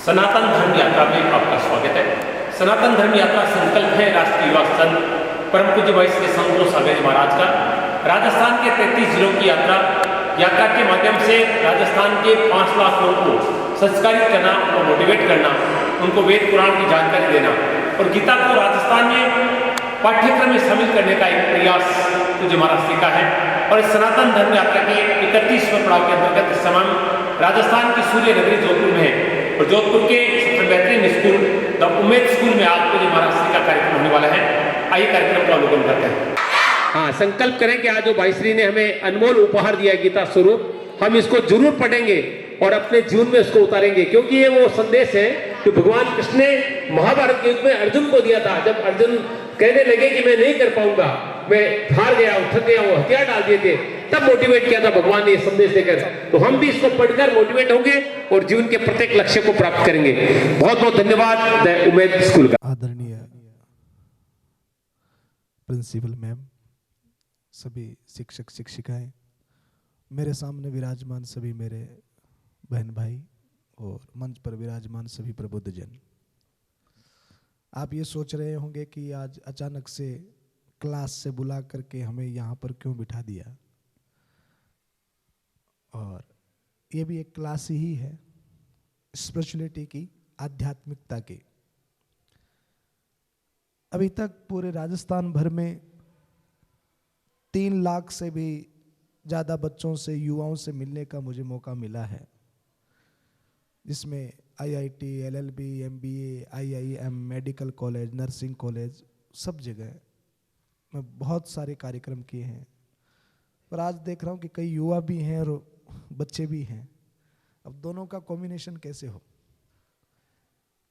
सनातन धर्म यात्रा में आपका स्वागत है। सनातन धर्म यात्रा संकल्प है राष्ट्रीय युवा संघ परम पूज्य भाई श्री संतोष सागर महाराज का राजस्थान के 33 जिलों की यात्रा के माध्यम से राजस्थान के 5 लाख लोगों को संस्कारित करना, उनको मोटिवेट करना, उनको वेद पुराण की जानकारी देना और गीता को राजस्थान में पाठ्यक्रम में शामिल करने का एक प्रयास पूज्य महाराज श्री का है। और इस सनातन धर्म यात्रा के 31वें पड़ाव के अंतर्गत इस समय राजस्थान की सूर्य नगरी जोधपुर में है और जोधपुर के सबसे बेहतरीन स्कूल द उमेद स्कूल में आज पूज्य महाराज श्री का कार्यक्रम होने वाला है। आइए कार्यक्रम का अवलोकन करते हैं। हाँ, संकल्प करें कि आज जो भाई श्री ने हमें अनमोल उपहार दिया गीता स्वरूप, हम इसको जरूर पढ़ेंगे और अपने जीवन में इसको उतारेंगे, क्योंकि ये वो संदेश है कि भगवान कृष्ण ने महाभारत के युद्ध में अर्जुन को दिया था। जब अर्जुन कहने लगे कि मैं नहीं कर पाऊंगा, मैं हार गया, थक गया, वो हथियार डाल दिए थे, तब मोटिवेट किया था भगवान ने ये संदेश देकर। तो हम भी इसको पढ़कर मोटिवेट होंगे और जीवन के प्रत्येक लक्ष्य को प्राप्त करेंगे। बहुत बहुत धन्यवाद द उमेद स्कूल का। आदरणीय प्रिंसिपल मैम, सभी शिक्षक शिक्षिकाएं, मेरे सामने विराजमान सभी मेरे बहन भाई और मंच पर विराजमान सभी प्रबुद्धजन। आप ये सोच रहे होंगे कि आज अचानक से क्लास से बुला करके हमें यहाँ पर क्यों बिठा दिया, और ये भी एक क्लास ही है स्पिरिचुअलिटी की, आध्यात्मिकता की। अभी तक पूरे राजस्थान भर में 3 लाख से भी ज़्यादा बच्चों से, युवाओं से मिलने का मुझे मौका मिला है, जिसमें IIT, LLB, MBA, IIM, medical college, nursing college, सब जगह मैं बहुत सारे कार्यक्रम किए हैं। पर आज देख रहा हूँ कि कई युवा भी हैं और बच्चे भी हैं। अब दोनों का कॉम्बिनेशन कैसे हो,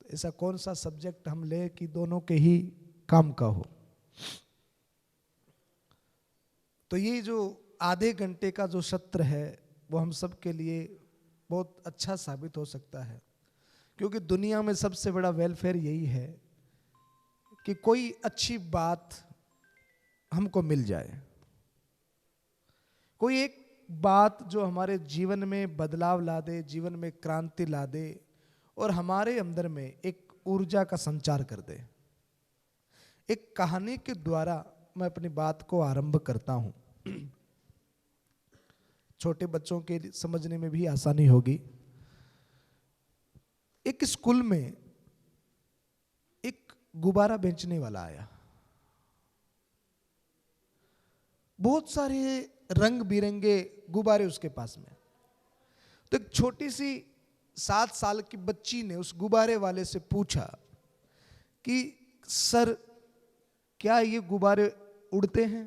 तो ऐसा कौन सा सब्जेक्ट हम ले कि दोनों के ही काम का हो। तो ये जो आधे घंटे का जो सत्र है वो हम सब के लिए बहुत अच्छा साबित हो सकता है, क्योंकि दुनिया में सबसे बड़ा वेलफेयर यही है कि कोई अच्छी बात हमको मिल जाए, कोई एक बात जो हमारे जीवन में बदलाव ला दे, जीवन में क्रांति ला दे और हमारे अंदर में एक ऊर्जा का संचार कर दे। एक कहानी के द्वारा मैं अपनी बात को आरंभ करता हूं, छोटे बच्चों के समझने में भी आसानी होगी। एक स्कूल में एक गुब्बारा बेचने वाला आया। बहुत सारे रंग बिरंगे गुब्बारे उसके पास में। तो एक छोटी सी 7 साल की बच्ची ने उस गुब्बारे वाले से पूछा कि सर, क्या ये गुब्बारे उड़ते हैं?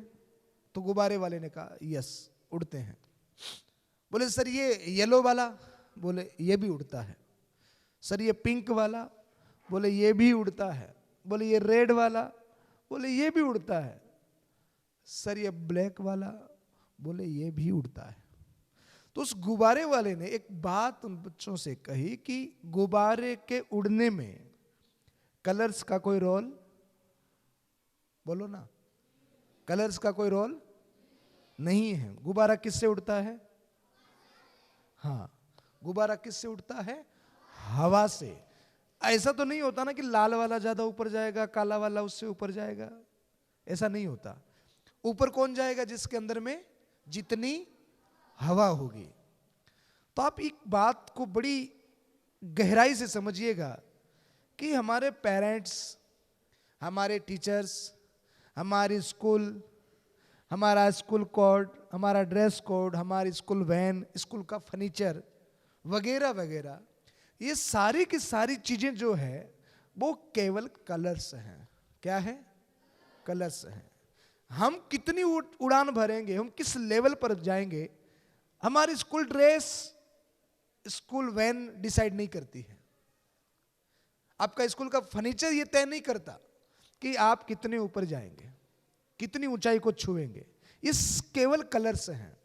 तो गुब्बारे वाले ने कहा यस, उड़ते हैं। बोले सर ये येलो वाला? बोले ये भी उड़ता है। सर ये पिंक वाला? बोले ये भी उड़ता है। बोले ये रेड वाला? बोले ये भी उड़ता है। सर ये ब्लैक वाला? बोले ये भी उड़ता है। तो उस गुब्बारे वाले ने एक बात उन बच्चों से कही कि गुब्बारे के उड़ने में कलर्स का कोई रोल, बोलो ना, कलर्स का कोई रोल नहीं है। गुब्बारा किससे उड़ता है? हाँ, गुब्बारा किससे उड़ता है? हवा से। ऐसा तो नहीं होता ना कि लाल वाला ज्यादा ऊपर जाएगा, काला वाला उससे ऊपर जाएगा, ऐसा नहीं होता। ऊपर कौन जाएगा? जिसके अंदर में जितनी हवा होगी। तो आप एक बात को बड़ी गहराई से समझिएगा कि हमारे पेरेंट्स, हमारे टीचर्स, हमारी स्कूल, हमारा स्कूल कोड, हमारा ड्रेस कोड, हमारी स्कूल वैन, स्कूल का फर्नीचर वगैरह वगैरह, ये सारी की सारी चीजें जो है वो केवल कलर्स हैं। क्या है? कलर्स हैं। हम कितनी उड़ान भरेंगे, हम किस लेवल पर जाएंगे, हमारी school dress, school van decide नहीं करती है। आपका स्कूल का फर्नीचर ये तय नहीं करता कि आप कितने ऊपर जाएंगे, कितनी ऊंचाई को छुएंगे। ये केवल कलर्स हैं।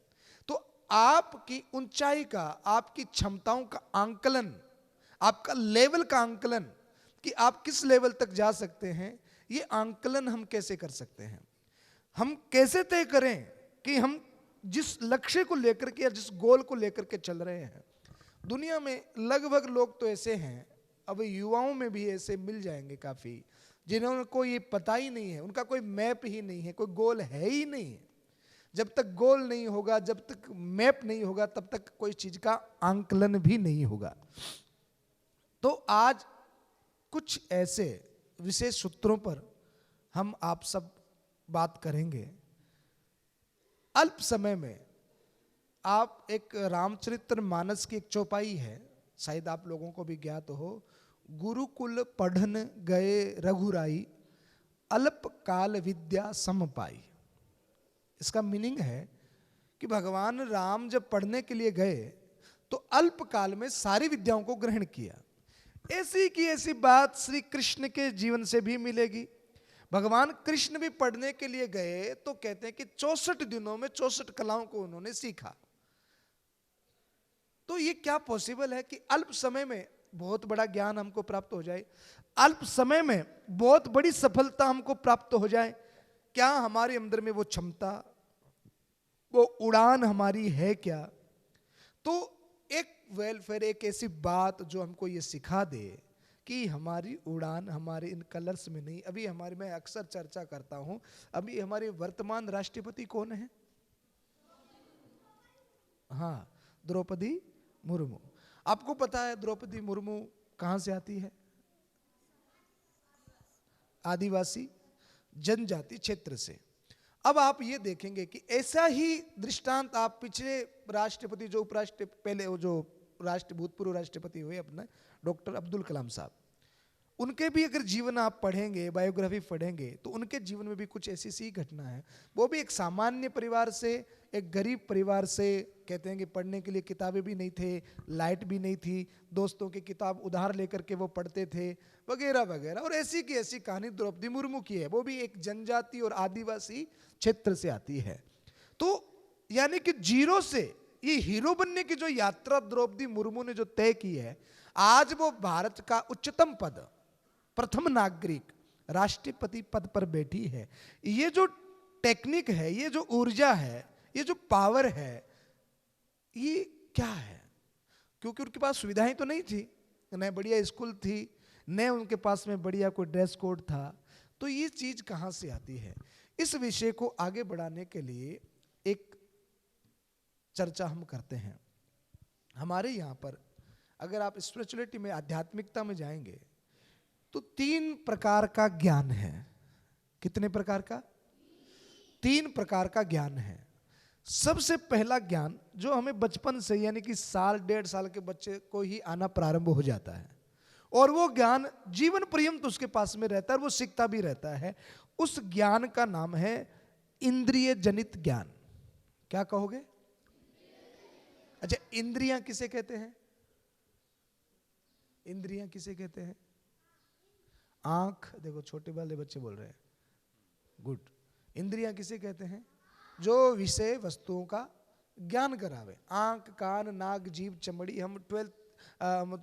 तो आपकी ऊंचाई का, आपकी क्षमताओं का आंकलन, आपका लेवल का आंकलन कि आप किस लेवल तक जा सकते हैं, ये आंकलन हम कैसे कर सकते हैं? हम कैसे तय करें कि हम जिस लक्ष्य को लेकर के या जिस गोल को लेकर के चल रहे हैं? दुनिया में लगभग लोग तो ऐसे हैं अब युवाओं में भी ऐसे मिल जाएंगे काफी, जिन्होंने को ये पता ही नहीं है, उनका कोई मैप ही नहीं है, कोई गोल है ही नहीं है। जब तक गोल नहीं होगा, जब तक मैप नहीं होगा, तब तक कोई चीज का आंकलन भी नहीं होगा। तो आज कुछ ऐसे विशेष सूत्रों पर हम आप सब बात करेंगे। अल्प समय में आप एक रामचरितमानस की एक चौपाई है, शायद आप लोगों को भी ज्ञात हो, गुरुकुल पढ़न गए रघुराई, अल्प काल विद्या सम पाई। इसका मीनिंग है कि भगवान राम जब पढ़ने के लिए गए तो अल्प काल में सारी विद्याओं को ग्रहण किया। ऐसी की ऐसी बात श्री कृष्ण के जीवन से भी मिलेगी। भगवान कृष्ण भी पढ़ने के लिए गए तो कहते हैं कि 64 दिनों में 64 कलाओं को उन्होंने सीखा। तो ये क्या पॉसिबल है कि अल्प समय में बहुत बड़ा ज्ञान हमको प्राप्त हो जाए, अल्प समय में बहुत बड़ी सफलता हमको प्राप्त हो जाए? क्या हमारे अंदर में वो क्षमता, वो उड़ान हमारी है क्या? तो एक वेलफेयर, एक ऐसी बात जो हमको ये सिखा दे कि हमारी उड़ान हमारे इन कलर्स में नहीं। अभी हमारे, मैं अक्सर चर्चा करता हूं, अभी हमारे वर्तमान राष्ट्रपति कौन है? हाँ, द्रौपदी मुर्मू। आपको पता है द्रौपदी मुर्मू कहां से आती है? आदिवासी जनजाति क्षेत्र से। अब आप ये देखेंगे कि ऐसा ही दृष्टांत आप पिछले राष्ट्रपति, जो उपराष्ट्रपति, पहले वो जो भूतपूर्व राष्ट्रपति हुए अपने डॉक्टर अब्दुल कलाम साहब, उनके भी अगर जीवन आप पढ़ेंगे, बायोग्राफी पढ़ेंगे, तो उनके जीवन में भी कुछ ऐसी सी घटना है। वो भी एक सामान्य परिवार से, एक गरीब परिवार से, कहते हैं कि पढ़ने के लिए किताबें भी नहीं थे, लाइट भी नहीं थी, दोस्तों की किताब उधार लेकर के वो पढ़ते थे, वगैरह वगैरह। और ऐसी की ऐसी कहानी द्रौपदी मुर्मू की है। वो भी एक जनजाति और आदिवासी क्षेत्र से आती है। तो यानी कि जीरो से ये हीरो बनने की जो यात्रा द्रौपदी मुर्मू ने जो तय की है, आज वो भारत का उच्चतम पद, प्रथम नागरिक, राष्ट्रपति पद पर बैठी है। ये जो टेक्निक है, ये जो ऊर्जा है, ये जो पावर है, ये क्या है? क्योंकि उनके पास सुविधाएं तो नहीं थी, न बढ़िया स्कूल थी, न उनके पास में बढ़िया कोई ड्रेस कोड था। तो ये चीज कहां से आती है? इस विषय को आगे बढ़ाने के लिए एक चर्चा हम करते हैं। हमारे यहां पर अगर आप स्पिरिचुअलिटी में, आध्यात्मिकता में जाएंगे तो 3 प्रकार का ज्ञान है। कितने प्रकार का? 3 प्रकार का ज्ञान है। सबसे पहला ज्ञान जो हमें बचपन से, यानी कि साल 1.5 साल के बच्चे को ही आना प्रारंभ हो जाता है, और वो ज्ञान जीवन पर्यंत उसके पास में रहता है और वो सीखता भी रहता है। उस ज्ञान का नाम है इंद्रिय जनित ज्ञान। क्या कहोगे? अच्छा, इंद्रियां किसे कहते हैं? इंद्रियां किसे कहते हैं? आंख, देखो छोटे वाले बच्चे बोल रहे हैं, गुड। इंद्रियां किसे कहते हैं? जो विषय वस्तुओं का ज्ञान करावे। आंख, कान, नाक, जीभ, चमड़ी, हम 12th,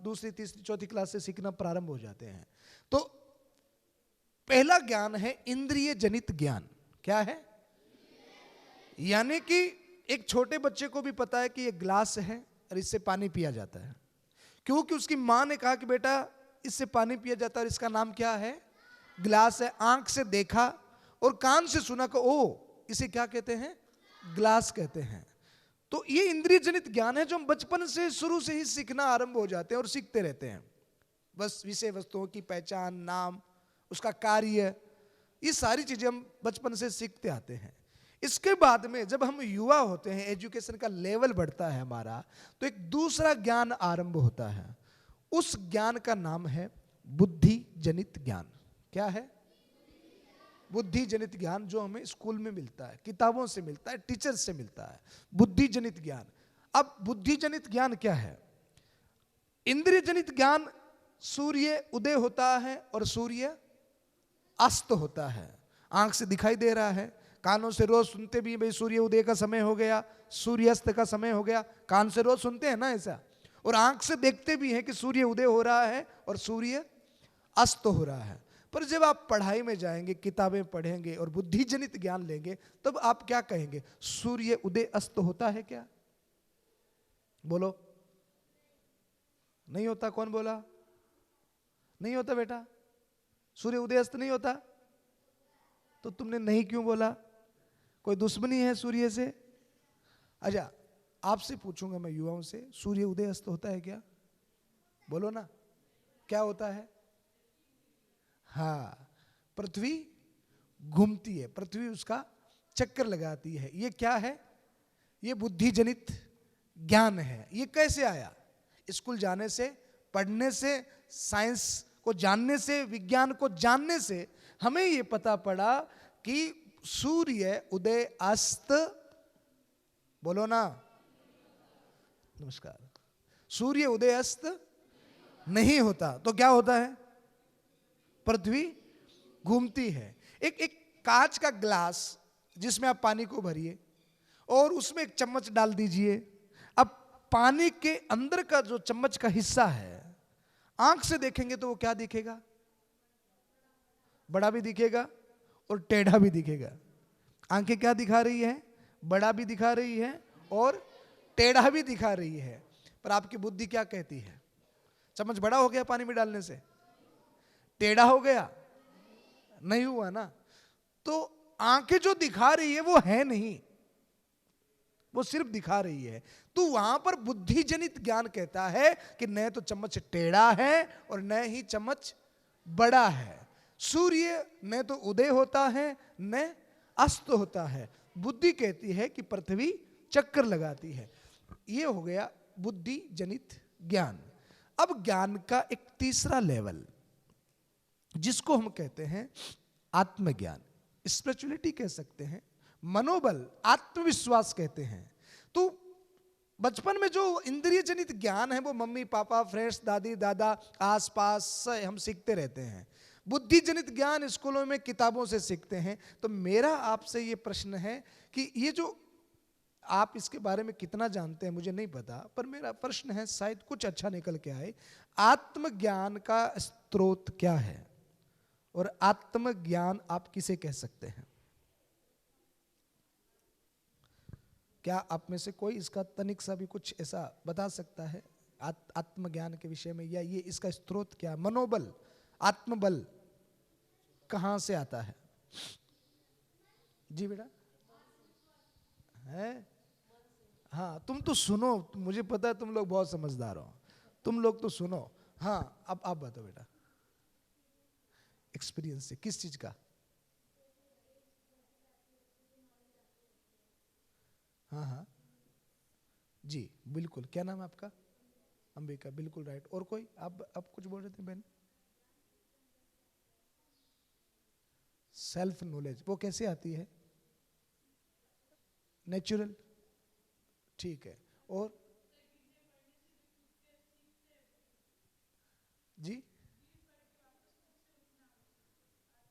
दूसरी, तीसरी, चौथी क्लास से सीखना प्रारंभ हो जाते हैं। तो पहला ज्ञान है इंद्रिय जनित ज्ञान। क्या है? यानी कि एक छोटे बच्चे को भी पता है कि ये ग्लास है और इससे पानी पिया जाता है, क्योंकि उसकी मां ने कहा कि बेटा इससे पानी पिया जाता है, और इसका नाम क्या है? ग्लास है। आंख से देखा और कान से सुना कि ओ, इसे क्या कहते हैं? ग्लास कहते हैं। तो ये इंद्रिय जनित ज्ञान है जो हम बचपन से, शुरू से ही सीखना आरंभ हो जाते हैं और सीखते रहते हैं। बस विषय वस्तुओं की पहचान, नाम, उसका कार्य, ये सारी चीजें हम बचपन से सीखते आते हैं। इसके बाद में जब हम युवा होते हैं, एजुकेशन का लेवल बढ़ता है हमारा, तो एक दूसरा ज्ञान आरंभ होता है। उस ज्ञान का नाम है बुद्धि जनित ज्ञान। क्या है? बुद्धि जनित ज्ञान, जो हमें स्कूल में मिलता है, किताबों से मिलता है, टीचर से मिलता है, बुद्धि जनित ज्ञान। अब बुद्धि जनित ज्ञान क्या है? इंद्रिय जनित ज्ञान, सूर्य उदय होता है और सूर्य अस्त होता है। आंख से दिखाई दे रहा है, कानों से रोज सुनते भी, भाई सूर्य उदय का समय हो गया, सूर्यास्त का समय हो गया, कान से रोज सुनते हैं ना ऐसा, और आंख से देखते भी हैं कि सूर्य उदय हो रहा है और सूर्य अस्त हो रहा है। पर जब आप पढ़ाई में जाएंगे, किताबें पढ़ेंगे और बुद्धि जनित ज्ञान लेंगे, तब आप क्या कहेंगे? सूर्य उदय अस्त होता है क्या? बोलो, नहीं होता। कौन बोला? नहीं होता बेटा? सूर्य उदय अस्त नहीं होता? तो तुमने नहीं क्यों बोला? कोई दुश्मनी है सूर्य से? अच्छा, आपसे पूछूंगा मैं युवाओं से, सूर्य उदय अस्त होता है क्या? बोलो ना, क्या होता है? हाँ, पृथ्वी घूमती है, पृथ्वी उसका चक्कर लगाती है। ये क्या है? ये बुद्धि जनित ज्ञान है। ये कैसे आया? स्कूल जाने से, पढ़ने से, साइंस को जानने से, विज्ञान को जानने से हमें ये पता पड़ा कि सूर्य उदय अस्त, बोलो ना, नमस्कार, सूर्य उदय अस्त नहीं होता। तो क्या होता है? पृथ्वी घूमती है। एक कांच का ग्लास जिसमें आप पानी को भरिए और उसमें एक चम्मच डाल दीजिए। अब पानी के अंदर का जो चम्मच का हिस्सा है, आंख से देखेंगे तो वो क्या दिखेगा? बड़ा भी दिखेगा और टेढ़ा भी दिखेगा। आंखें क्या दिखा रही है? बड़ा भी दिखा रही है और टेढ़ा भी दिखा रही है। पर आपकी बुद्धि क्या कहती है? चम्मच बड़ा हो गया पानी में डालने से? टेढ़ा हो गया? नहीं हुआ ना। तो आंखें जो दिखा रही है वो है नहीं, वो सिर्फ दिखा रही है। तो वहां पर बुद्धि जनित ज्ञान कहता है कि न तो चम्मच टेढ़ा है और न ही चम्मच बड़ा है। सूर्य न तो उदय होता है न अस्त होता है। बुद्धि कहती है कि पृथ्वी चक्कर लगाती है। ये हो गया बुद्धि जनित ज्ञान। अब ज्ञान का एक तीसरा लेवल, जिसको हम कहते हैं आत्मज्ञान, स्पिरिचुअलिटी कह सकते हैं, मनोबल, आत्मविश्वास कहते हैं। तो बचपन में जो इंद्रिय जनित ज्ञान है वो मम्मी पापा, फ्रेंड्स, दादी दादा, आसपास से हम सीखते रहते हैं। बुद्धि जनित ज्ञान स्कूलों में किताबों से सीखते हैं। तो मेरा आपसे ये प्रश्न है कि ये जो आप इसके बारे में कितना जानते हैं मुझे नहीं पता, पर मेरा प्रश्न है, शायद कुछ अच्छा निकल के आए। आत्मज्ञान का स्रोत क्या है और आत्मज्ञान आप किसे कह सकते हैं? क्या आप में से कोई इसका तनिक सा भी कुछ ऐसा बता सकता है आत्मज्ञान के विषय में, या ये इसका स्रोत क्या? मनोबल, आत्मबल कहां से आता है? जी बेटा है? हाँ, तुम तो सुनो, मुझे पता है तुम लोग बहुत समझदार हो, तुम लोग तो सुनो। हाँ, अब आप बताओ बेटा, एक्सपीरियंस से किस चीज का? हाँ हाँ जी बिल्कुल। क्या नाम है आपका? अंबिका, बिल्कुल राइट। और कोई? आप कुछ बोल रहे थे बहन? सेल्फ नॉलेज, वो कैसे आती है? नेचुरल, ठीक है। और जी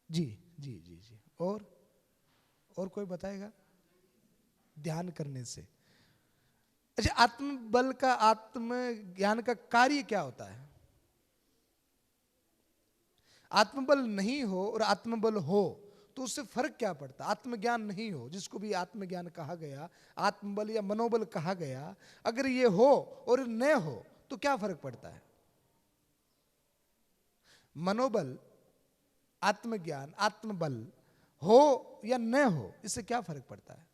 जी जी जी जी। और कोई बताएगा? ध्यान करने से। अच्छा, आत्मबल का, आत्मज्ञान का कार्य क्या होता है? आत्मबल नहीं हो और आत्मबल हो तो उससे फर्क क्या पड़ता? आत्मज्ञान नहीं हो, जिसको भी आत्मज्ञान कहा गया, आत्मबल या मनोबल कहा गया, अगर ये हो और न हो तो क्या फर्क पड़ता है? मनोबल, आत्मज्ञान, आत्मबल हो या न हो, इससे क्या फर्क पड़ता है?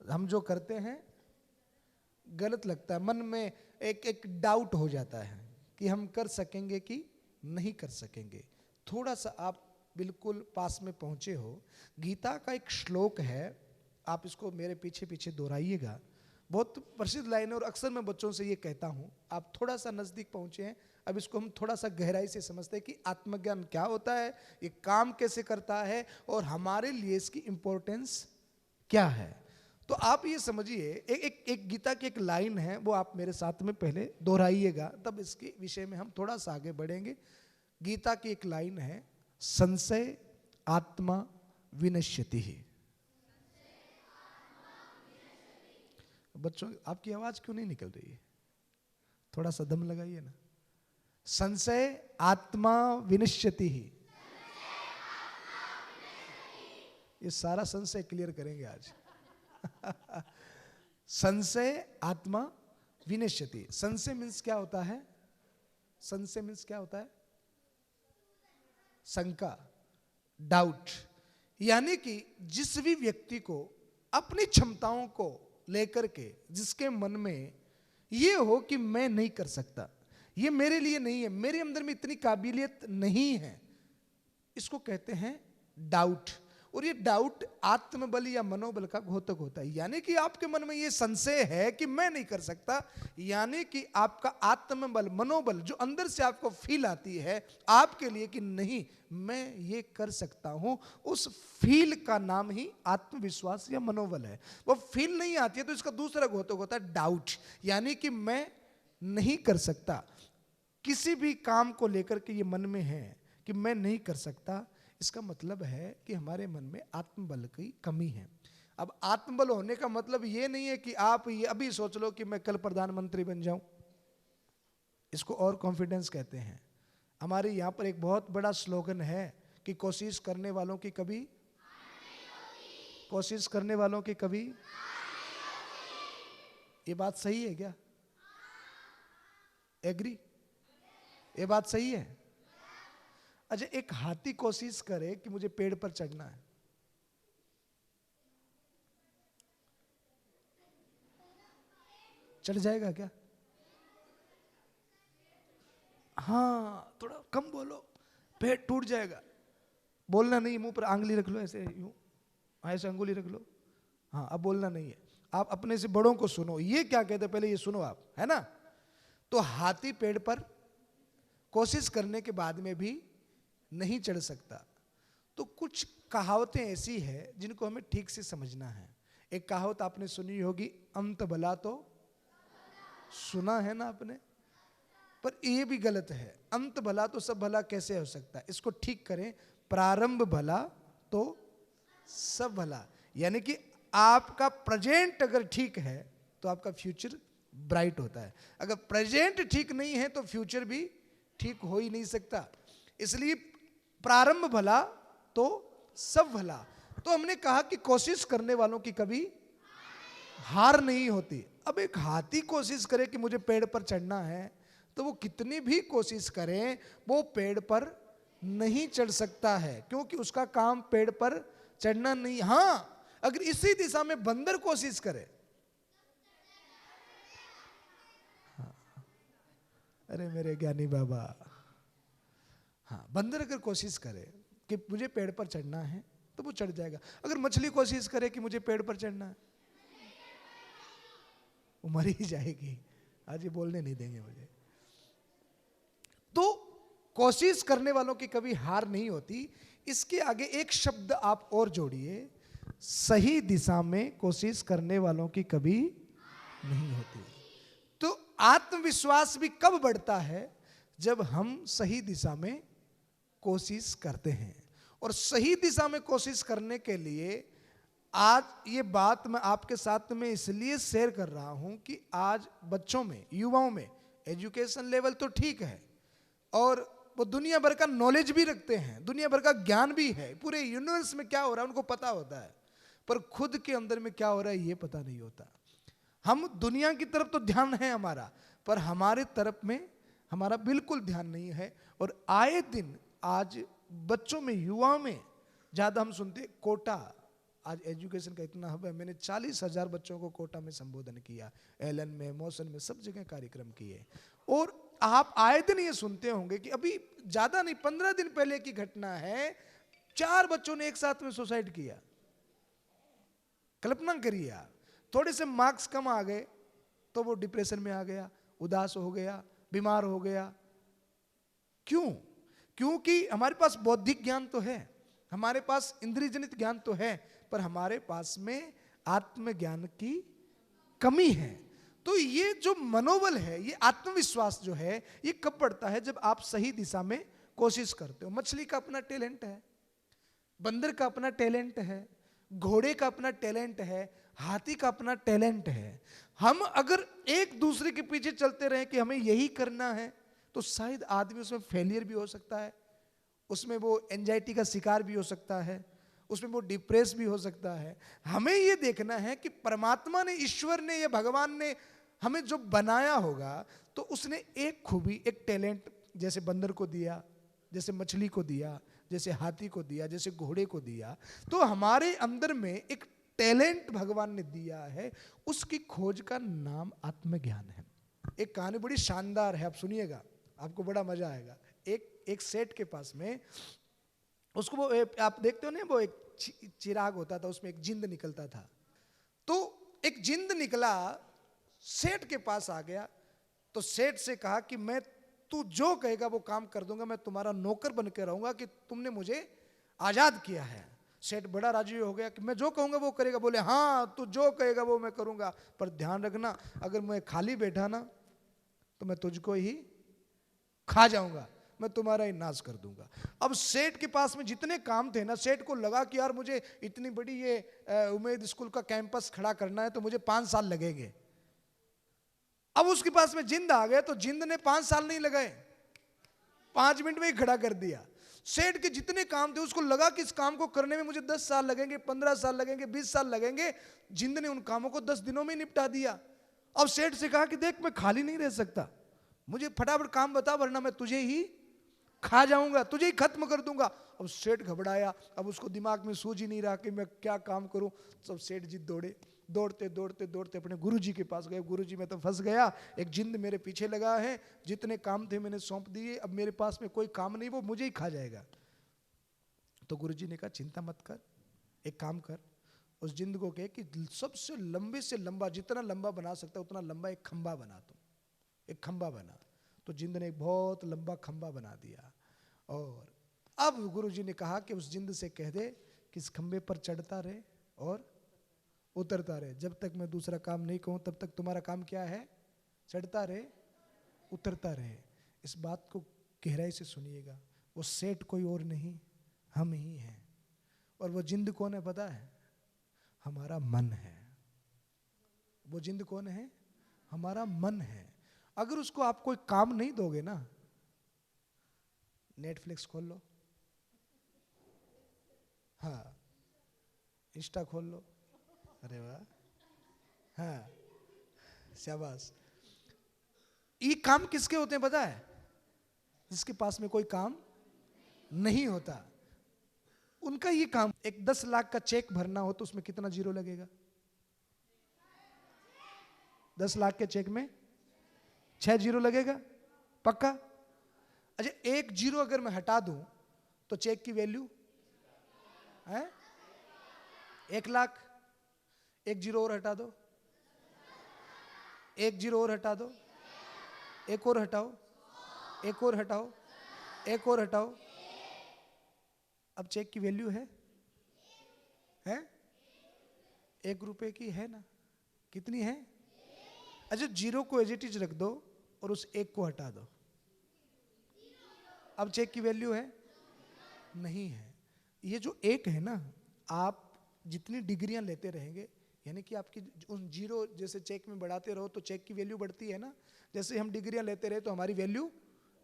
हम जो करते हैं गलत लगता है, मन में एक डाउट हो जाता है कि हम कर सकेंगे कि नहीं कर सकेंगे। थोड़ा सा आप बिल्कुल पास में पहुंचे हो, गीता का एक श्लोक है, आप इसको मेरे पीछे पीछे दोहराइएगा। बहुत प्रसिद्ध लाइन है और अक्सर मैं बच्चों से ये कहता हूं। आप थोड़ा सा नजदीक पहुंचे हैं, अब इसको हम थोड़ा सा गहराई से समझते हैं कि आत्मज्ञान क्या होता है, ये काम कैसे करता है और हमारे लिए इसकी इंपॉर्टेंस क्या है। तो आप ये समझिए, एक गीता की एक लाइन है, वो आप मेरे साथ में पहले दोहराइएगा, तब इसके विषय में हम थोड़ा सा आगे बढ़ेंगे। गीता की एक लाइन है, संशय आत्मा विनश्यति ही। बच्चों, आपकी आवाज क्यों नहीं निकल रही है? थोड़ा सा दम लगाइए ना। संशय आत्मा विनश्यति ही। ये सारा संशय क्लियर करेंगे आज। संशय आत्मा विनश्यति। संशय मीन्स क्या होता है? संशय मीन्स क्या होता है? शंका, डाउट। यानी कि जिस भी व्यक्ति को अपनी क्षमताओं को लेकर के जिसके मन में ये हो कि मैं नहीं कर सकता, ये मेरे लिए नहीं है, मेरे अंदर में इतनी काबिलियत नहीं है, इसको कहते हैं डाउट। और ये डाउट आत्मबल या मनोबल का घोतक होता है। यानी कि आपके मन में ये संशय है कि मैं नहीं कर सकता, यानी कि आपका आत्मबल, मनोबल जो अंदर से आपको फील आती है आपके लिए कि नहीं मैं ये कर सकता हूं, उस फील का नाम ही आत्मविश्वास या मनोबल है। वो फील नहीं आती है तो इसका दूसरा घोतक होता है डाउट, यानी कि मैं नहीं कर सकता। किसी भी काम को लेकर के ये मन में है कि मैं नहीं कर सकता, इसका मतलब है कि हमारे मन में आत्मबल की कमी है। अब आत्मबल होने का मतलब ये नहीं है कि आप ये अभी सोच लो कि मैं कल प्रधानमंत्री बन जाऊं, इसको और कॉन्फिडेंस कहते हैं। हमारे यहां पर एक बहुत बड़ा स्लोगन है कि कोशिश करने वालों की कभी, कोशिश करने वालों की कभी। ये बात सही है क्या? एग्री? ये बात सही है? अच्छा, एक हाथी कोशिश करे कि मुझे पेड़ पर चढ़ना है, चढ़ जाएगा क्या? हाँ, थोड़ा कम बोलो, पेड़ टूट जाएगा। बोलना नहीं, मुंह पर आंगली रख लो, ऐसे यूं, ऐसे अंगुली रख लो। हाँ, अब बोलना नहीं है। आप अपने से बड़ों को सुनो, ये क्या कहते पहले ये सुनो आप, है ना? तो हाथी पेड़ पर कोशिश करने के बाद में भी नहीं चढ़ सकता। तो कुछ कहावतें ऐसी है जिनको हमें ठीक से समझना है। एक कहावत आपने सुनी होगी, अंत भला तो, सुना है ना आपने? पर ये भी गलत है। अंत भला तो सब भला कैसे हो सकता है? इसको ठीक करें, प्रारंभ भला तो सब भला। यानी कि आपका प्रेजेंट अगर ठीक है तो आपका फ्यूचर ब्राइट होता है। अगर प्रेजेंट ठीक नहीं है तो फ्यूचर भी ठीक हो ही नहीं सकता। इसलिए प्रारंभ भला तो सब भला। तो हमने कहा कि कोशिश करने वालों की कभी हार नहीं होती। अब एक हाथी कोशिश करे कि मुझे पेड़ पर चढ़ना है, तो वो कितनी भी कोशिश करें वो पेड़ पर नहीं चढ़ सकता है, क्योंकि उसका काम पेड़ पर चढ़ना नहीं। हाँ, अगर इसी दिशा में बंदर कोशिश करे, हाँ, अरे मेरे ज्ञानी बाबा, हाँ, बंदर अगर कोशिश करे कि मुझे पेड़ पर चढ़ना है तो वो चढ़ जाएगा। अगर मछली कोशिश करे कि मुझे पेड़ पर चढ़ना है, वो मर ही जाएगी। आज ये बोलने नहीं देंगे मुझे। तो कोशिश करने वालों की कभी हार नहीं होती। इसके आगे एक शब्द आप और जोड़िए, सही दिशा में कोशिश करने वालों की कभी नहीं होती। तो आत्मविश्वास भी कब बढ़ता है? जब हम सही दिशा में कोशिश करते हैं। और सही दिशा में कोशिश करने के लिए आज ये बात मैं आपके साथ में इसलिए शेयर कर रहा हूं कि आज बच्चों में, युवाओं में एजुकेशन लेवल तो ठीक है और वो दुनिया भर का नॉलेज भी रखते हैं, दुनिया भर का ज्ञान भी है, पूरे यूनिवर्स में क्या हो रहा है उनको पता होता है, पर खुद के अंदर में क्या हो रहा है ये पता नहीं होता। हम दुनिया की तरफ तो ध्यान है हमारा, पर हमारे तरफ में हमारा बिल्कुल ध्यान नहीं है। और आए दिन आज बच्चों में, युवाओं में ज्यादा हम सुनते कोटा। आज एजुकेशन का इतना हब है, मैंने 40,000 बच्चों को कोटा में संबोधन किया, एलन में, मौसन में, सब जगह कार्यक्रम किए। और आप आए दिन ये सुनते होंगे कि अभी ज्यादा नहीं, 15 दिन पहले की घटना है, 4 बच्चों ने एक साथ में सुसाइड किया। कल्पना करिए आप, थोड़े से मार्क्स कम आ गए तो वो डिप्रेशन में आ गया, उदास हो गया, बीमार हो गया। क्यों? क्योंकि हमारे पास बौद्धिक ज्ञान तो है, हमारे पास इंद्रिय जनित ज्ञान तो है, पर हमारे पास में आत्मज्ञान की कमी है। तो ये जो मनोबल है, ये आत्मविश्वास जो है, ये कब बढ़ता है? जब आप सही दिशा में कोशिश करते हो। मछली का अपना टैलेंट है, बंदर का अपना टैलेंट है, घोड़े का अपना टैलेंट है, हाथी का अपना टैलेंट है। हम अगर एक दूसरे के पीछे चलते रहे कि हमें यही करना है, तो शायद आदमी उसमें फेलियर भी हो सकता है, उसमें वो एंजाइटी का शिकार भी हो सकता है, उसमें वो डिप्रेस भी हो सकता है। हमें ये देखना है कि परमात्मा ने, ईश्वर ने या भगवान ने हमें जो बनाया होगा तो उसने एक खूबी, एक टैलेंट, जैसे बंदर को दिया, जैसे मछली को दिया, जैसे हाथी को दिया, जैसे घोड़े को दिया, तो हमारे अंदर में एक टैलेंट भगवान ने दिया है। उसकी खोज का नाम आत्मज्ञान है। एक कहानी बड़ी शानदार है, आप सुनिएगा, आपको बड़ा मजा आएगा। एक सेठ के पास में, उसको वो आप देखते हो ना, वो एक चिराग होता था, उसमें एक जिंद निकलता था। तो एक जिंद निकला, सेठ के पास आ गया, तो सेठ से कहा कि मैं, तू जो कहेगा वो काम कर दूंगा, मैं तुम्हारा नौकर बन के रहूंगा कि तुमने मुझे आजाद किया है। सेठ बड़ा राजी हो गया कि मैं जो कहूंगा वो करेगा। बोले हाँ, तू जो कहेगा वो मैं करूंगा, पर ध्यान रखना अगर मैं खाली बैठा ना तो मैं तुझको ही खा जाऊंगा, मैं तुम्हारा ही नाश कर दूंगा। अब सेठ के पास में जितने काम थे ना, सेठ को लगा कि यार मुझे इतनी बड़ी ये उम्मेद स्कूल का कैंपस खड़ा करना है तो मुझे 5 साल लगेंगे। अब उसके पास में जिंद आ गया, तो जिंद ने 5 साल नहीं लगाए, 5 मिनट में ही खड़ा कर दिया। सेठ के जितने काम थे उसको लगा कि इस काम को करने में मुझे 10 साल लगेंगे, 15 साल लगेंगे, 20 साल लगेंगे। जिंद ने उन कामों को 10 दिनों में निपटा दिया। अब सेठ से कहा कि देख, मैं खाली नहीं रह सकता, मुझे फटाफट काम बता, वरना मैं तुझे ही खा जाऊंगा, तुझे ही खत्म कर दूंगा। अब सेठ घबराया, अब उसको दिमाग में सूझ ही नहीं रहा कि मैं क्या काम करूं। सब सेठ जी दौड़ते दौड़ते दौड़ते अपने गुरुजी के पास गए। गुरुजी, मैं तो फंस गया, एक जिंद मेरे पीछे लगा है, जितने काम थे मैंने सौंप दिए, अब मेरे पास में कोई काम नहीं, वो मुझे ही खा जाएगा। तो गुरुजी ने कहा चिंता मत कर, एक काम कर, उस जिंद को कहे कि सबसे लंबे से लंबा, जितना लंबा बना सकता उतना लंबा एक खंबा बना, तुम एक खंबा बना। तो जिंद ने एक बहुत लंबा खंबा बना दिया। और अब गुरुजी ने कहा कि उस जिंद से कह दे कि इस खंबे पर चढ़ता रहे और उतरता रहे, जब तक मैं दूसरा काम नहीं कहूं तब तक तुम्हारा काम क्या है, चढ़ता रहे उतरता रहे। इस बात को गहराई से सुनिएगा, वो सेठ कोई और नहीं, हम ही हैं। और वो जिंद कौन है पता है? हमारा मन है। वो जिंद कौन है? हमारा मन है। अगर उसको आप कोई काम नहीं दोगे ना, नेटफ्लिक्स खोल लो, हाँ, इंस्टा खोल लो, अरे वाह, हाँ, शाबाश। ये काम किसके होते हैं पता है? जिसके पास में कोई काम नहीं होता, उनका ये काम। एक 10 लाख का चेक भरना हो तो उसमें कितना जीरो लगेगा? 10 लाख के चेक में 6 जीरो लगेगा, पक्का? अच्छा, 1 जीरो अगर मैं हटा दूं तो चेक की वैल्यू है 1 लाख। 1 जीरो और हटा दो, 1 जीरो और हटा दो, एक और हटाओ, एक और हटाओ, एक और हटाओ। अब चेक की वैल्यू है 1 रुपए की है ना? कितनी है? अच्छा, जीरो को एज इट इज रख दो और उस 1 को हटा दो, अब चेक की वैल्यू है? नहीं है। ये जो 1 है ना, आप जितनी डिग्रियां लेते रहेंगे, यानी कि आपकी उन जीरो जैसे चेक में बढ़ाते रहो तो चेक की वैल्यू बढ़ती है ना, जैसे हम डिग्रियां लेते रहे तो हमारी वैल्यू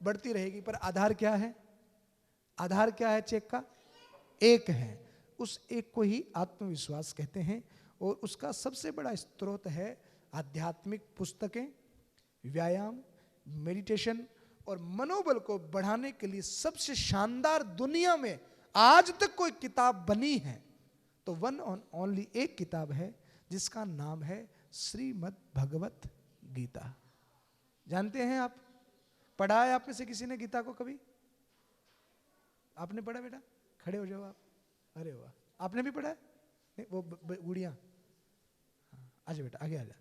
बढ़ती रहेगी। पर आधार क्या है? आधार क्या है चेक का? 1 है। उस 1 को ही आत्मविश्वास कहते हैं। और उसका सबसे बड़ा स्रोत है आध्यात्मिक पुस्तकें, व्यायाम, मेडिटेशन। और मनोबल को बढ़ाने के लिए सबसे शानदार दुनिया में आज तक कोई किताब बनी है तो वन ऑन ओनली एक किताब है जिसका नाम है श्रीमद् भगवत गीता। जानते हैं आप? पढ़ा है आप में से किसी ने गीता को कभी? आपने पढ़ा बेटा? खड़े हो जाओ आप। अरे वाह, आपने भी पढ़ा है? नहीं, वो गुड़िया, आजा बेटा, आगे आजा।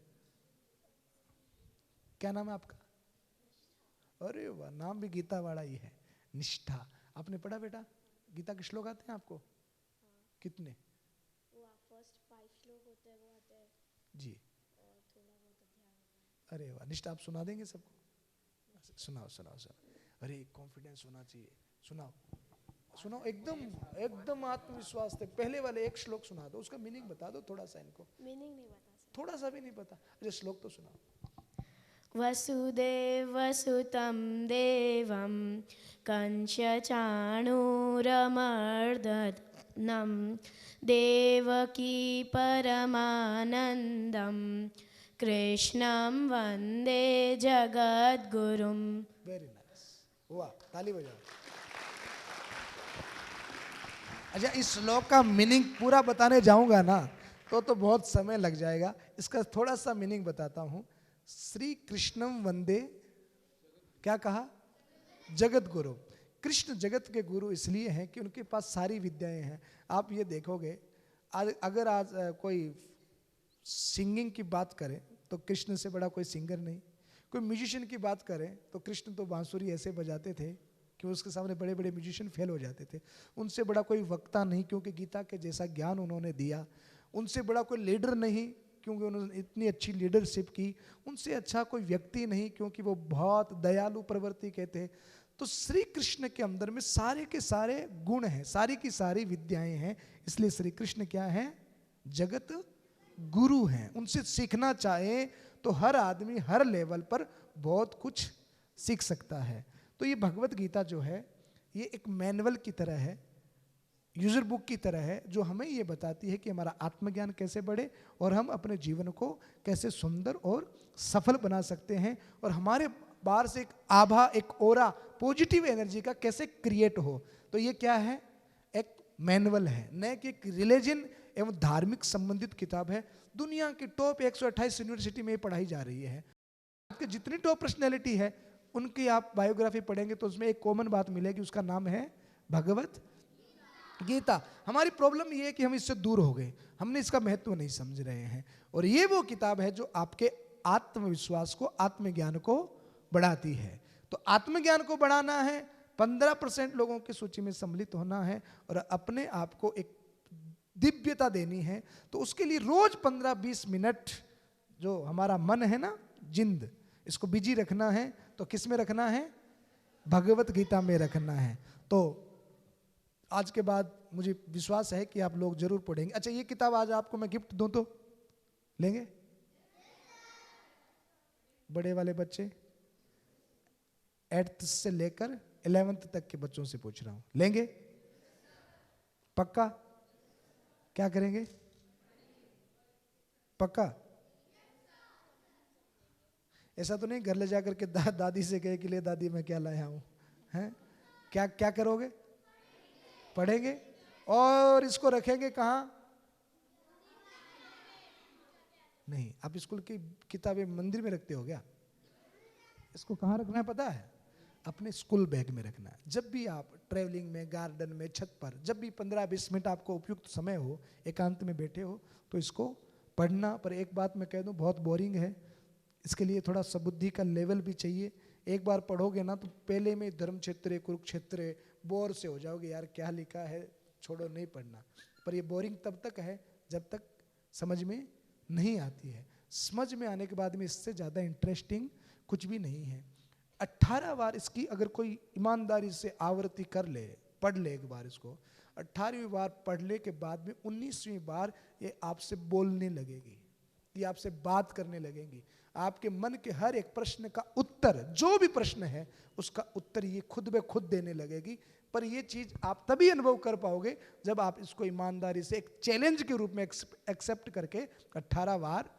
क्या नाम है आपका? अरे वाह, नाम भी गीता वाला ही है, निष्ठा। आपने पढ़ा बेटा? गीता के श्लोक आते हैं आपको? कितने? वो फर्स्ट 5 श्लोक होते हैं, वो आते हैं जी। और थोड़ा बहुत अध्याय। अरे वाह, निष्ठा आप सुना देंगे सबको? सुनाओ सुनाओ सुनाओ। अरे कॉन्फिडेंस होना चाहिए, सुनाओ सुनाओ, एकदम एकदम आत्मविश्वास से। पहले वाले 1 श्लोक सुना दो, उसका मीनिंग बता दो थोड़ा सा इनको। मीनिंग नहीं बता सकते। थोड़ा सा भी नहीं पता? अच्छा, श्लोक तो सुनाओ। वसुदेवसुतं देवं कंस चाणूरमर्दनं देवकी परमानन्दं कृष्णं वन्दे जगद्गुरुं। वेरी नाइस, वाह, ताली बजाओ। अच्छा, इस श्लोक का मीनिंग पूरा बताने जाऊंगा ना तो बहुत समय लग जाएगा। इसका थोड़ा सा मीनिंग बताता हूं। श्री कृष्णम वंदे, क्या कहा? जगत गुरु। कृष्ण जगत के गुरु इसलिए हैं कि उनके पास सारी विद्याएं हैं। आप ये देखोगे, अगर आज कोई सिंगिंग की बात करें तो कृष्ण से बड़ा कोई सिंगर नहीं। कोई म्यूजिशियन की बात करें तो कृष्ण तो बांसुरी ऐसे बजाते थे कि उसके सामने बड़े बड़े म्यूजिशियन फेल हो जाते थे। उनसे बड़ा कोई वक्ता नहीं, क्योंकि गीता के जैसा ज्ञान उन्होंने दिया। उनसे बड़ा कोई लीडर नहीं, क्योंकि उन्होंने इतनी अच्छी लीडरशिप की। उनसे अच्छा कोई व्यक्ति नहीं, क्योंकि वो बहुत दयालु प्रवृत्ति के थे। तो श्री कृष्ण के अंदर में सारे के सारे गुण हैं, सारी की सारी विद्याएं हैं। इसलिए श्री कृष्ण क्या है? जगत गुरु हैं। उनसे सीखना चाहे तो हर आदमी हर लेवल पर बहुत कुछ सीख सकता है। तो ये भगवत गीता जो है, ये एक मैनुअल की तरह है, यूजर बुक की तरह है, जो हमें ये बताती है कि हमारा आत्मज्ञान कैसे बढ़े और हम अपने जीवन को कैसे सुंदर और सफल बना सकते हैं, और हमारे बाहर से एक आभा, एक ओरा, पॉजिटिव एनर्जी का कैसे क्रिएट हो। तो ये क्या है? एक मैनुअल है, न कि एक रिलीजन एवं धार्मिक संबंधित किताब है। दुनिया की टॉप 128 यूनिवर्सिटी में पढ़ाई जा रही है। आपके जितनी टॉप पर्सनैलिटी है उनकी आप बायोग्राफी पढ़ेंगे तो उसमें एक कॉमन बात मिलेगी, उसका नाम है भगवत गीता। हमारी प्रॉब्लम ये है कि हम इससे दूर हो गए, हमने इसका महत्व नहीं समझ रहे हैं। और ये वो किताब है जो आपके आत्मविश्वास को, आत्मज्ञान को बढ़ाती है। तो आत्मज्ञान को बढ़ाना है, 15% लोगों की सूची में सम्मिलित होना है और अपने आप को एक दिव्यता देनी है। तो उसके लिए रोज 15-20 मिनट जो हमारा मन है ना, जिंद, इसको बिजी रखना है। तो किस में रखना है? भगवत गीता में रखना है। तो आज के बाद मुझे विश्वास है कि आप लोग जरूर पढ़ेंगे। अच्छा, ये किताब आज आपको मैं गिफ्ट दूं तो लेंगे? बड़े वाले बच्चे 8th से लेकर 11th तक के बच्चों से पूछ रहा हूं, लेंगे? पक्का? क्या करेंगे? पक्का? ऐसा तो नहीं घर ले जाकर के दादी से कहे कि ले दादी मैं क्या लाया हूं, हैं? क्या क्या करोगे? पढ़ेंगे। और इसको रखेंगे कहां? नहीं, आप स्कूल की किताबें मंदिर में रखते हो क्या? इसको कहां रखना है पता है? अपने स्कूल बैग में रखना है। जब भी आप ट्रैवलिंग में, गार्डन में, छत पर, जब भी 15-20 मिनट आपको उपयुक्त समय हो, एकांत में बैठे हो, तो इसको पढ़ना। पर एक बात मैं कह दूं, बहुत बोरिंग है, इसके लिए थोड़ा सबुद्धि का लेवल भी चाहिए। एक बार पढ़ोगे ना तो पहले में धर्म क्षेत्र, कुरुक्षेत्र, बोर से हो जाओगे, यार क्या लिखा है, छोड़ो, नहीं पढ़ना। पर ये बोरिंग तब तक है जब तक समझ में नहीं आती है। समझ में आने के बाद में इससे ज़्यादा इंटरेस्टिंग कुछ भी नहीं है। 18 बार इसकी अगर कोई ईमानदारी से आवृत्ति कर ले, पढ़ ले एक बार इसको, 18वीं बार पढ़ने के बाद में 19वीं बार ये आपसे बोलने लगेगी, ये आपसे बात करने लगेंगी। आपके मन के हर एक प्रश्न का उत्तर, जो भी प्रश्न है उसका उत्तर ये खुद ब खुद देने लगेगी। पर ये चीज़ आप तभी अनुभव कर पाओगे जब आप इसको ईमानदारी से एक चैलेंज के रूप में एक्सेप्ट करके 18 बार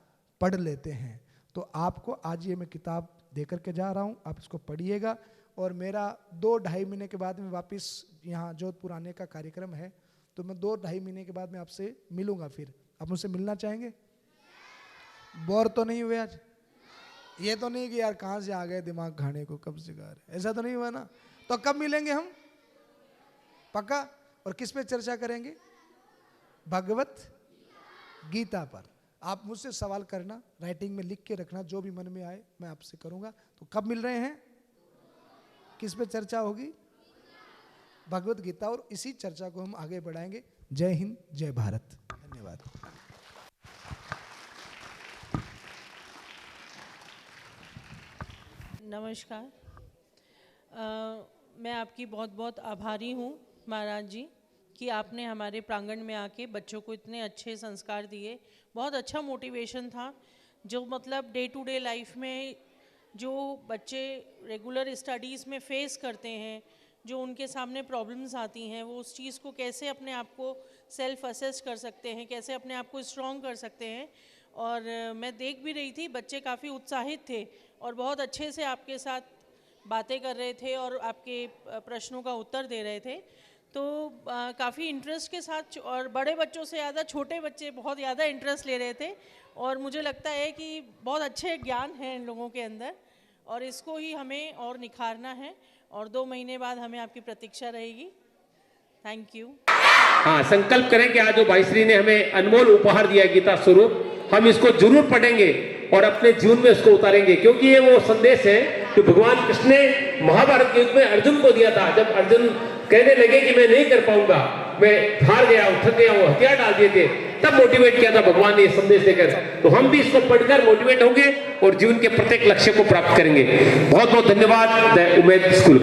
पढ़ लेते हैं। तो आपको आज ये मैं किताब दे करके जा रहा हूँ, आप इसको पढ़िएगा। और मेरा 2-2.5 महीने के बाद में वापस यहाँ जोधपुर आने का कार्यक्रम है, तो मैं 2-2.5 महीने के बाद में आपसे मिलूंगा। फिर आप मुझसे मिलना चाहेंगे? बोर तो नहीं हुए आज? ये तो नहीं कि यार कहाँ से आ गए दिमाग खाने को, कब से गा रहे, ऐसा तो नहीं हुआ ना? तो कब मिलेंगे हम? पक्का? और किस पे चर्चा करेंगे? भगवत गीता पर। आप मुझसे सवाल करना, राइटिंग में लिख के रखना, जो भी मन में आए मैं आपसे करूंगा। तो कब मिल रहे हैं? किस पे चर्चा होगी? भगवत गीता। और इसी चर्चा को हम आगे बढ़ाएंगे। जय हिंद, जय भारत। धन्यवाद। नमस्कार। मैं आपकी बहुत बहुत आभारी हूँ महाराज जी कि आपने हमारे प्रांगण में आके बच्चों को इतने अच्छे संस्कार दिए। बहुत अच्छा मोटिवेशन था, जो मतलब डे टू डे लाइफ में जो बच्चे रेगुलर स्टडीज़ में फेस करते हैं, जो उनके सामने प्रॉब्लम्स आती हैं वो उस चीज़ को कैसे अपने आप को सेल्फ असेस कर सकते हैं, कैसे अपने आप को स्ट्रॉन्ग कर सकते हैं। और मैं देख भी रही थी बच्चे काफ़ी उत्साहित थे और बहुत अच्छे से आपके साथ बातें कर रहे थे और आपके प्रश्नों का उत्तर दे रहे थे। तो काफ़ी इंटरेस्ट के साथ, और बड़े बच्चों से ज़्यादा छोटे बच्चे बहुत ज़्यादा इंटरेस्ट ले रहे थे और मुझे लगता है कि बहुत अच्छे ज्ञान हैं इन लोगों के अंदर और इसको ही हमें और निखारना है और 2 महीने बाद हमें आपकी प्रतीक्षा रहेगी। Thank you. हाँ, संकल्प करें कि आज जो भाईश्री ने हमें अनमोल उपहार दिया गीता स्वरूप, हम इसको जरूर पढ़ेंगे और अपने जीवन में इसको उतारेंगे, क्योंकि ये वो संदेश है जो भगवान कृष्ण ने महाभारत के युद्ध में अर्जुन को दिया था। जब अर्जुन कहने लगे कि मैं नहीं कर पाऊंगा, मैं हार गया, थक गया, वो हथियार डाल दिए थे, तब मोटिवेट किया था भगवान ने ये संदेश देकर। तो हम भी इसको पढ़कर मोटिवेट होंगे और जीवन के प्रत्येक लक्ष्य को प्राप्त करेंगे। बहुत बहुत धन्यवाद द उमेद स्कूल।